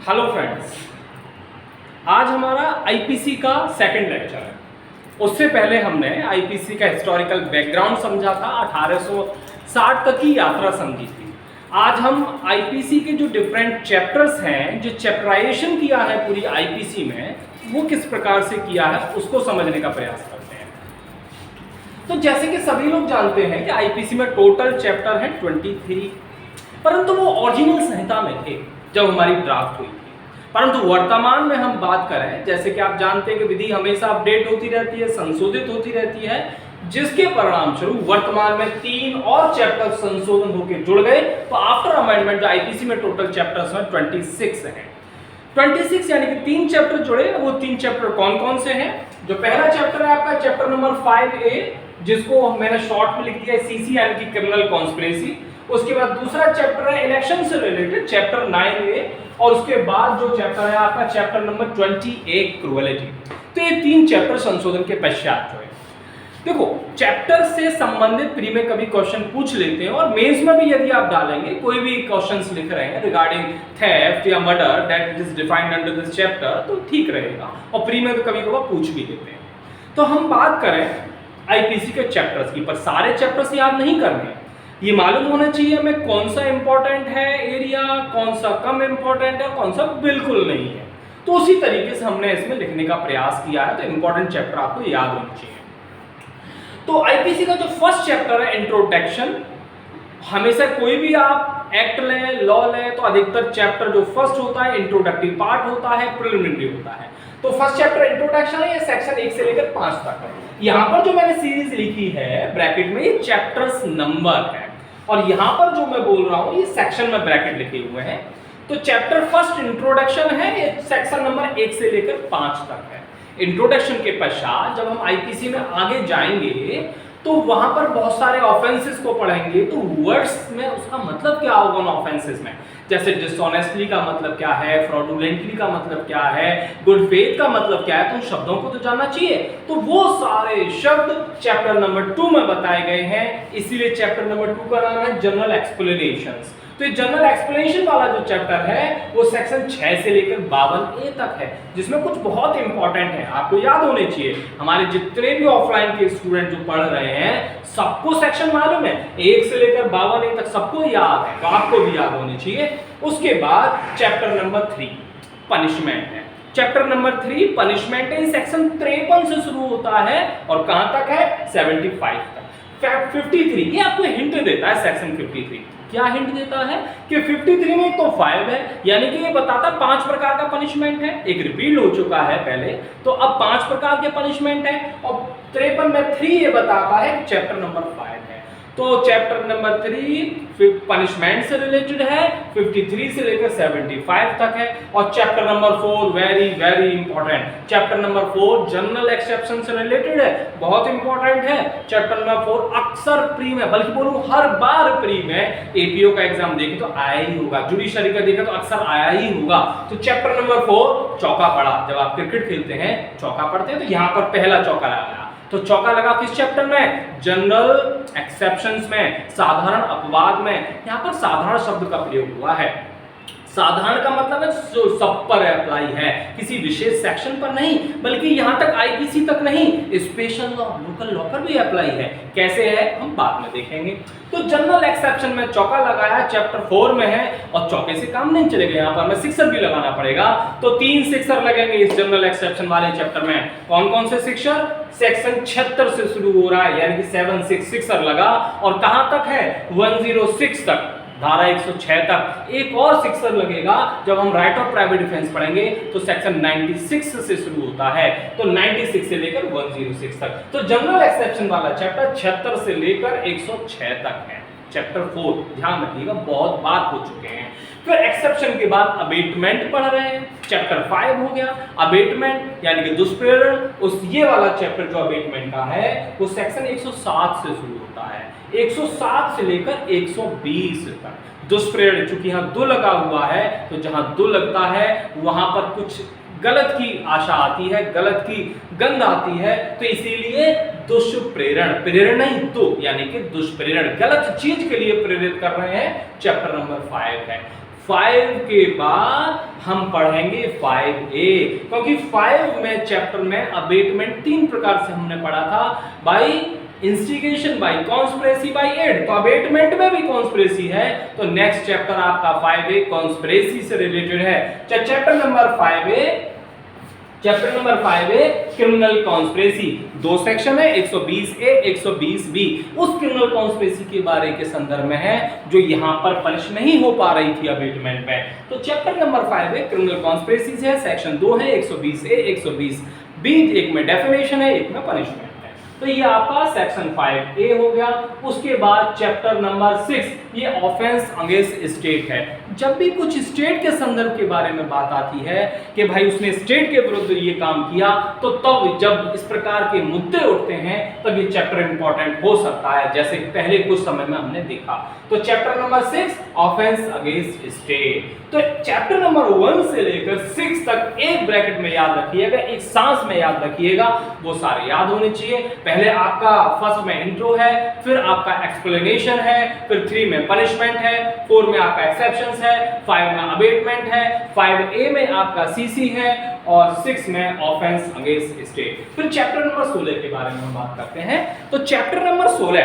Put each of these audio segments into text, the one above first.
Hello friends, आज हमारा IPC का सेकंड लेक्चर है। उससे पहले हमने आईपीसी का हिस्टोरिकल बैकग्राउंड समझा था, 1860 तक की यात्रा समझी थी। आज हम आईपीसी के जो डिफरेंट चैप्टर्स हैं, जो चैप्टराइजेशन किया है पूरी आईपीसी में, वो किस प्रकार से किया है उसको समझने का प्रयास करते हैं। तो जैसे कि सभी लोग जानते हैं कि आईपीसी में टोटल चैप्टर है 23, परंतु वो ओरिजिनल संहिता में थे जब हमारी ड्राफ्ट हुई थी। परंतु वर्तमान में हम बात करें, जैसे कि आप जानते हैं कि विधि हमेशा अपडेट होती रहती है, संशोधित होती रहती है, जिसके परिणाम स्वरूप वर्तमान में 3 और चैप्टर संशोधन होकर जुड़ गए। तो आफ्टर अमेंडमेंट जो आईपीसी में टोटल चैप्टर्स हैं 26 हैं। 26 यानी कि 3 चैप्टर जुड़े। वो 3 चैप्टर कौन कौन से हैं? जो पहला चैप्टर है आपका चैप्टर नंबर 5A, जिसको मैंने शॉर्ट में लिख दिया है सीसी यानी कि क्रिमिनल कॉन्स्पिरेसी। उसके बाद दूसरा चैप्टर है इलेक्शन से रिलेटेड चैप्टर 9A, और उसके बाद जो चैप्टर है आपका चैप्टर नंबर 28 क्रूएलिटी। तो ये 3 चैप्टर संशोधन के पश्चात जो है, देखो चैप्टर से संबंधित प्री में कभी क्वेश्चन पूछ लेते हैं, और मेंस में भी यदि आप डालेंगे कोई भी क्वेश्चंस लिख रहे हैं रिगार्डिंग थेफ्ट या murder that it is defined under this chapter, तो ठीक रहेगा, और प्री में तो कभी कभी पूछ भी लेते हैं। तो हम बात करें आईपीसी के चैप्टर्स की, पर सारे चैप्टर्स याद नहीं करने। ये मालूम होना चाहिए हमें कौन सा इंपॉर्टेंट है एरिया, कौन सा कम इंपॉर्टेंट है, कौन सा बिल्कुल नहीं है। तो उसी तरीके से हमने इसमें लिखने का प्रयास किया है। तो इंपॉर्टेंट चैप्टर आपको याद होने चाहिए। तो आईपीसी का जो फर्स्ट चैप्टर है इंट्रोडक्शन, हमेशा कोई भी आप एक्ट लें, लॉ लें, तो अधिकतर चैप्टर जो फर्स्ट होता है इंट्रोडक्टिव पार्ट होता है, प्रिलिमिनरी होता है। तो फर्स्ट चैप्टर इंट्रोडक्शन है, ये सेक्शन 1 से लेकर 5 तक है। यहाँ पर जो मैंने सीरीज लिखी है ब्रैकेट में, ये चैप्टर्स नंबर है, और यहाँ पर जो मैं बोल रहा हूँ ये सेक्शन में ब्रैकेट लिखे हुए हैं। तो चैप्टर फर्स्ट इंट्रोडक्शन है, ये सेक्शन नंबर 1 से लेकर 5 तक है। इंट्रोडक्शन के पश्चात जब हम आईपीसी में आगे जाएंगे तो वहां पर बहुत सारे ऑफेंसेस को पढ़ेंगे। तो वर्ड्स में उसका मतलब क्या होगा उन ऑफेंसेस में, जैसे डिसऑनेस्टली का मतलब क्या है, फ्रॉडुलेंटली का मतलब क्या है, गुड फेथ का मतलब क्या है, तो उन शब्दों को तो जानना चाहिए। तो वो सारे शब्द चैप्टर नंबर 2 में बताए गए हैं, इसीलिए चैप्टर नंबर 2 का नाम है जनरल एक्सप्लेनेशंस। तो ये जनरल एक्सप्लेनेशन वाला जो चैप्टर है वो सेक्शन 6 से लेकर 52A तक है, जिसमें कुछ बहुत इंपॉर्टेंट है, आपको याद होने चाहिए। हमारे जितने भी ऑफलाइन के स्टूडेंट जो पढ़ रहे हैं सबको सेक्शन मालूम है, 1 से लेकर 52A तक सबको याद है, तो आपको भी याद होने चाहिए। उसके बाद चैप्टर नंबर 3 पनिशमेंट है। चैप्टर नंबर 3 पनिशमेंट है, सेक्शन 53 से शुरू होता है और कहां तक है 75 तक। 53 ये आपको हिंट देता है। सेक्शन 53 क्या हिंट देता है कि 53 में तो 5 है, यानी कि ये बताता है 5 प्रकार का पनिशमेंट है। एक रिपीट हो चुका है पहले, तो अब 5 प्रकार के पनिशमेंट है, और 53 में 3 ये बताता है कि चैप्टर नंबर 5 है। तो चैप्टर नंबर 3 पनिशमेंट से रिलेटेड है, 53 से लेकर 75 तक है। और chapter number 4 very very important, chapter number 4 general exception से रिलेटेड है, बहुत इंपॉर्टेंट है। चैप्टर नंबर 4 अक्सर प्री में, बल्कि बोलूं हर बार प्री में, एपीओ का एग्जाम देखे तो आया ही होगा, जुडिशरी का देखा तो अक्सर आया ही होगा। तो चैप्टर नंबर 4 चौका पड़ा, जब आप क्रिकेट खेलते हैं चौका पड़ते हैं, तो यहाँ पर पहला चौका लगा। तो चौका लगा किस चैप्टर में? जनरल एक्सेप्शंस में, साधारण अपवाद में। यहाँ पर साधारण शब्द का प्रयोग हुआ है। साधारण का मतलब है सब पर अप्लाई है, किसी विशेष सेक्शन पर नहीं, बल्कि यहाँ तक आईपीसी तक नहीं, स्पेशल लॉ, लोकल लॉ पर भी अप्लाई है। कैसे है हम बाद में देखेंगे। तो जनरल एक्सेप्शन में चौका लगाया, चैप्टर 4 में है, और चौके से काम नहीं चलेगा, यहाँ पर हमें सिक्सर भी लगाना पड़ेगा। तो 3 सिक्सर लगेंगे इस जनरल एक्सेप्शन वाले चैप्टर में। कौन कौन से सिक्सर? सेक्शन 76 से शुरू हो रहा है, यानी कि 7 सिक्सर लगा, और कहां तक है 106 तक, धारा 106 तक। एक और सिक्सर लगेगा जब हम राइट ऑफ प्राइवेट डिफेंस पढ़ेंगे, तो सेक्शन 96 से शुरू होता है, तो 96 से लेकर 106 तक। तो जनरल एक्सेप्शन वाला चैप्टर 76 से लेकर 106 तक है। चैप्टर 4 ध्यान रखिएगा, बहुत बात हो चुके हैं। फिर एक्सेप्शन के बाद अबेटमेंट पढ़ रहे हैं, चैप्टर 5 हो गया। अबेटमेंट यानी कि दुष्प्रेरण, उस ये वाला चैप्टर जो अबेटमेंट का है वो सेक्शन 107 से शुरू होता है, 107 से लेकर 120 तक। दुष्प्रेरण, चूंकि यहाँ दो लगा हुआ है, तो जहां दो लगता है वहां पर कुछ गलत की आशा आती है, गलत की गंध आती है, तो इसीलिए दुष्प्रेरण, प्रेरण नहीं यानी कि दुष्प्रेरण, गलत चीज के लिए प्रेरित कर रहे हैं, चैप्टर नंबर 5 है। 5 के बाद हम पढ़ेंगे 5A, क्योंकि 5 में चैप्टर में अबेटमेंट 3 प्रकार से हमने पढ़ा था, by instigation, by conspiracy, by aid. तो अबेटमेंट में भी कॉन्स्पिरेसी है, तो नेक्स्ट चैप्टर आपका 5A कॉन्स्पिरेसी से रिलेटेड है। Chapter number 5A criminal conspiracy. 2 section है, 120A 120B। उस क्रिमिनल कॉन्स्पिरेसी के बारे के संदर्भ में है जो यहाँ पर पनिश नहीं हो पा रही थी अबेटमेंट में। तो chapter number 5A criminal conspiracy है, सेक्शन 2 है, 120A 120B। एक में डेफिनेशन है, एक में पनिशमेंट है। तो ये आपका सेक्शन 5A हो गया। उसके बाद चैप्टर नंबर 6, ये ऑफेंस अगेंस्ट स्टेट है। जब भी कुछ स्टेट के संदर्भ के बारे में बात आती है कि भाई उसने स्टेट के विरुद्ध ये काम किया, तो तब जब इस प्रकार के मुद्दे उठते हैं तब ये चैप्टर इंपॉर्टेंट हो सकता है, जैसे पहले कुछ समय में हमने देखा। तो chapter number 6 offence against state. तो चैप्टर नंबर 1 से लेकर 6 तक एक ब्रैकेट में याद रखिएगा, एक सांस में याद रखिएगा, वो सारे याद होने चाहिए। पहले आपका फर्स्ट में इंट्रो है, फिर आपका एक्सप्लेनेशन है, फिर 3 में पनिशमेंट है, 4 में आपका एक्सेप्शंस है, 5 में अबेटमेंट है, 5A में आपका CC है और 6 में ऑफेंस अगेंस्ट स्टेट। फिर चैप्टर नंबर 16 के बारे में हम बात करते हैं। तो चैप्टर नंबर 16,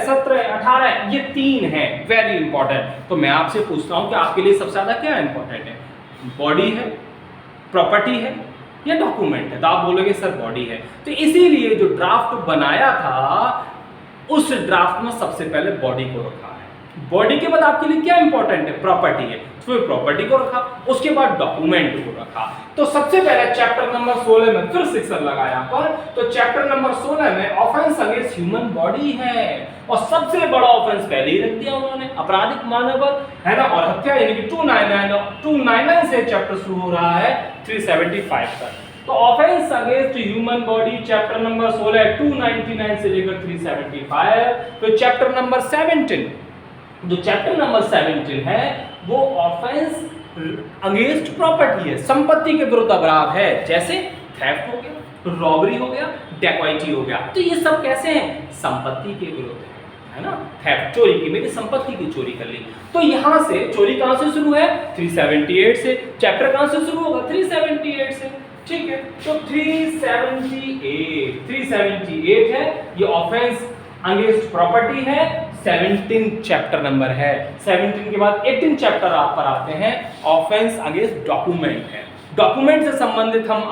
17, 18 ये 3 हैं वेरी इंपॉर्टेंट। तो मैं आपसे पूछता हूं कि आपके लिए सबसे ज्यादा क्या इंपॉर्टेंट है, बॉडी है, प्रॉपर्टी है या डॉक्यूमेंट है? तो आप बोलोगे सर बॉडी है। तो इसीलिए जो ड्राफ्ट बनाया था उस ड्राफ्ट में सबसे पहले बॉडी को रखा है। बॉडी के बाद आपके लिए क्या इंपॉर्टेंट है, प्रॉपर्टी है, तो प्रॉपर्टी को रखा, उसके बाद डॉक्यूमेंट को रखा। तो सबसे पहले चैप्टर नंबर 16 में फिर सेक्शन लगाया पर, तो चैप्टर नंबर 16 में ऑफेंस अगेंस्ट ह्यूमन बॉडी है और सबसे बड़ा ऑफेंस पहले ही रख दिया उन्होंने, आपराधिक मानववध है ना, और हत्या यानी कि 299 से चैप्टर शुरू हो रहा है 375 तक। तो offence against human body chapter number 16 299 से लेकर 375। तो चैप्टर नंबर 17, जो चैप्टर नंबर 17 है वो ऑफेंस अगेंस्ट प्रॉपर्टी है, संपत्ति के विरुद्ध अपराध है, जैसे थेफ्ट हो गया, रॉबरी हो गया, डैकोइटी हो गया। तो ये सब कैसे हैं, संपत्ति के विरुद्ध है ना, थेफ्ट, चोरी की, मेरी संपत्ति की चोरी कर ली। तो यहां से चोरी कहां से शुरू है, 378 से। चैप्टर कहां से शुरू होगा, 378 से, ठीक है। तो 378 है, ये ऑफेंस अगेंस्ट प्रॉपर्टी है, 17 चैप्टर नंबर है। 17 के बाद 18 चैप्टर आप पर आते हैं, ऑफेंस अगेंस्ट डॉक्यूमेंट है। डॉक्यूमेंट से संबंधित हम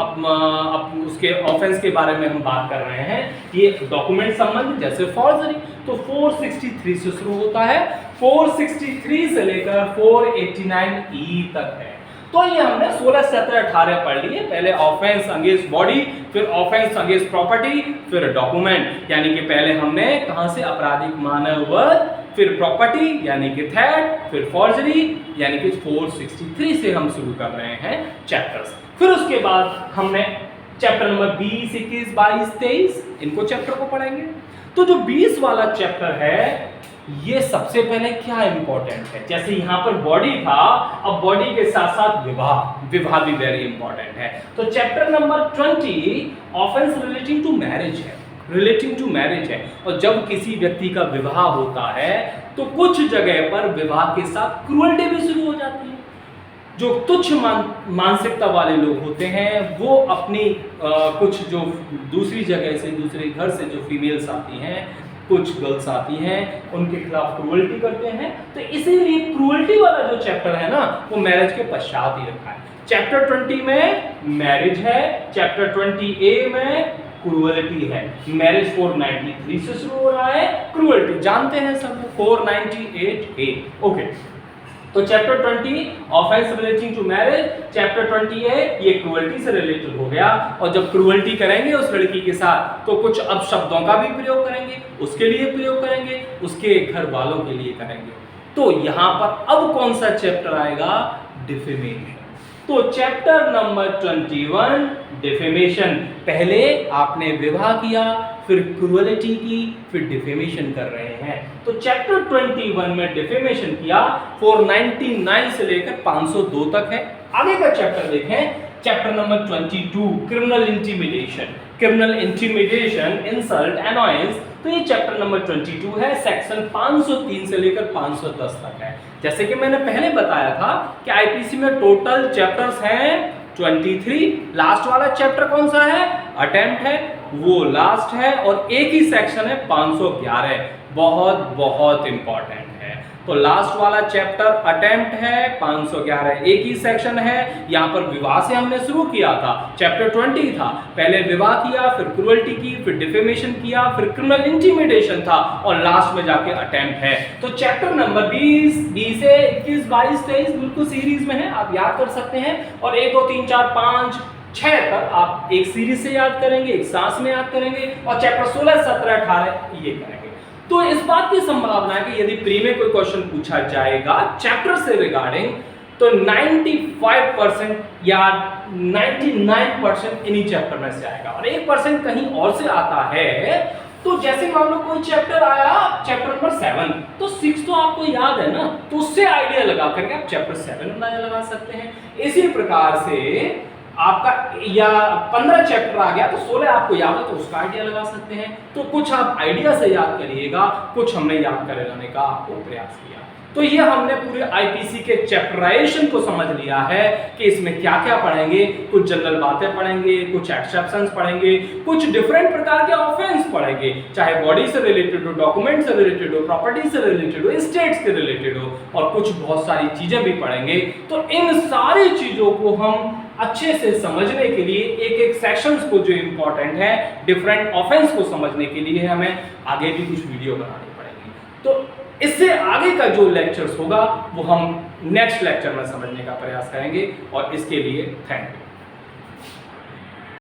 उसके ऑफेंस के बारे में हम बात कर रहे हैं। ये डॉक्यूमेंट संबंधित जैसे फॉर्जरी, तो 463 से शुरू होता है, 463 से लेकर 489E तक है। तो ये हमने 16, 17, 18 पढ़ लिए। पहले ऑफेंस अगेंस्ट बॉडी, फिर ऑफेंस अगेंस्ट प्रॉपर्टी, फिर डॉक्यूमेंट, यानी कि पहले हमने कहां से, आपराधिक मानववध, फिर प्रॉपर्टी यानी कि थेफ्ट, फिर फॉर्जरी यानी कि 463 से हम शुरू कर रहे हैं चैप्टर्स। फिर उसके बाद हमने चैप्टर नंबर 20, 21, 22, 23 इनको चैप्टर को पढ़ेंगे। तो जो 20 वाला चैप्टर है ये सबसे पहले क्या इंपॉर्टेंट है, जैसे यहाँ पर बॉडी था, अब बॉडी के साथ साथ विवाह भी वेरी इंपॉर्टेंट है। तो chapter number 20 offence relating to marriage है, और जब किसी व्यक्ति का विवाह होता है तो कुछ जगह पर विवाह के साथ क्रूअल्टी भी शुरू हो जाती है। जो तुच्छ मानसिकता वाले लोग होते हैं वो अपनी कुछ जो दूसरी जगह से, दूसरे घर से जो फीमेल्स आती हैं, कुछ गर्ल्स आती हैं, उनके खिलाफ क्रूअल्टी करते हैं। तो इसीलिए क्रूअल्टी वाला जो चैप्टर है ना वो मैरिज के पश्चात ही रखा है। चैप्टर 20 में मैरिज है, चैप्टर 20A में क्रूअल्टी है। मैरिज 493 से शुरू हो रहा है, क्रूअल्टी जानते हैं सब 498A। ओके, तो chapter 20 offence relating to marriage, chapter 20A ये क्रूअल्टी से रिलेटेड हो गया। और जब क्रूअल्टी करेंगे उस लड़की के साथ तो कुछ अपशब्दों का भी प्रयोग करेंगे, उसके लिए प्रयोग करेंगे, उसके घर वालों के लिए करेंगे। तो यहां पर अब कौन सा चैप्टर आएगा, डिफेमेशन। तो चैप्टर नंबर 21 डिफेमेशन, पहले आपने विवाह किया, फिर क्रूअल्टी की, फिर डिफेमेशन कर रहे हैं। तो चैप्टर 21 में डिफेमेशन किया, 499 से लेकर 502 तक है। आगे का चैप्टर देखें, chapter number 22 criminal intimidation. Criminal intimidation, insult, annoyance, तो ये चैप्टर नंबर 22 है, सेक्शन 503 से लेकर 510 तक है। जैसे कि मैंने पहले बताया था कि आईपीसी में टोटल चैप्टर्स हैं 23, लास्ट वाला चैप्टर कौन सा है, अटेम्प्ट है, वो लास्ट है, और एक ही सेक्शन है 511, बहुत बहुत इंपॉर्टेंट है। तो लास्ट वाला चैप्टर अटेम्प्ट है, 511 एक ही सेक्शन है। यहां पर विवाह से हमने शुरू किया था, चैप्टर 20 था, पहले विवाह किया, फिर क्रूअल्टी की, फिर डिफेमेशन किया, फिर क्रिमिनल इंटिमिडेशन था, और लास्ट में जाके अटेम्प्ट है। तो चैप्टर नंबर 20 से 21, 22, 23 बिल्कुल सीरीज में है, आप याद कर सकते हैं। और 1, 2, 3, 4, 5, 6 तक आप एक सीरीज से याद करेंगे, एक सांस में याद करेंगे, और चैप्टर 16, 17, 18 ये करेंगे। तो इस बात की संभावना है कि यदि प्री में कोई क्वेश्चन पूछा जाएगा चैप्टर से रिगार्डिंग, तो 95% या 99% इन्हीं चैप्टर में से आएगा, और 1% कहीं और से आता है। तो जैसे मान लो कोई चैप्टर आया, चैप्टर नंबर 7, तो 6 तो आपको याद है ना, तो उससे आइडिया लगा करके आप चैप्टर 7 अंदाजा लगा सकते हैं। इसी प्रकार से आपका या 15 चैप्टर आ गया तो 16 आपको याद है, तो उसका आइडिया लगा सकते हैं। तो कुछ आप आइडिया से याद करिएगा, कुछ हमने याद कराने का आपको प्रयास किया। तो ये हमने पूरे आईपीसी के चैप्टराइजेशन को समझ लिया है कि इसमें क्या क्या पढ़ेंगे। कुछ जनरल बातें पढ़ेंगे, कुछ एक्सेप्शंस पढ़ेंगे, कुछ डिफरेंट प्रकार के ऑफेंस पढ़ेंगे, चाहे बॉडी से रिलेटेड हो, डॉक्यूमेंट से रिलेटेड हो, प्रॉपर्टी से रिलेटेड हो, स्टेट्स के रिलेटेड हो, और कुछ बहुत सारी चीजें भी पढ़ेंगे। तो इन सारी चीजों को हम अच्छे से समझने के लिए एक एक सेक्शंस को जो इंपॉर्टेंट है, डिफरेंट ऑफेंस को समझने के लिए हमें आगे भी कुछ वीडियो बनानी पड़ेगी। तो इससे आगे का जो लेक्चर्स होगा वो हम नेक्स्ट लेक्चर में समझने का प्रयास करेंगे, और इसके लिए थैंक यू।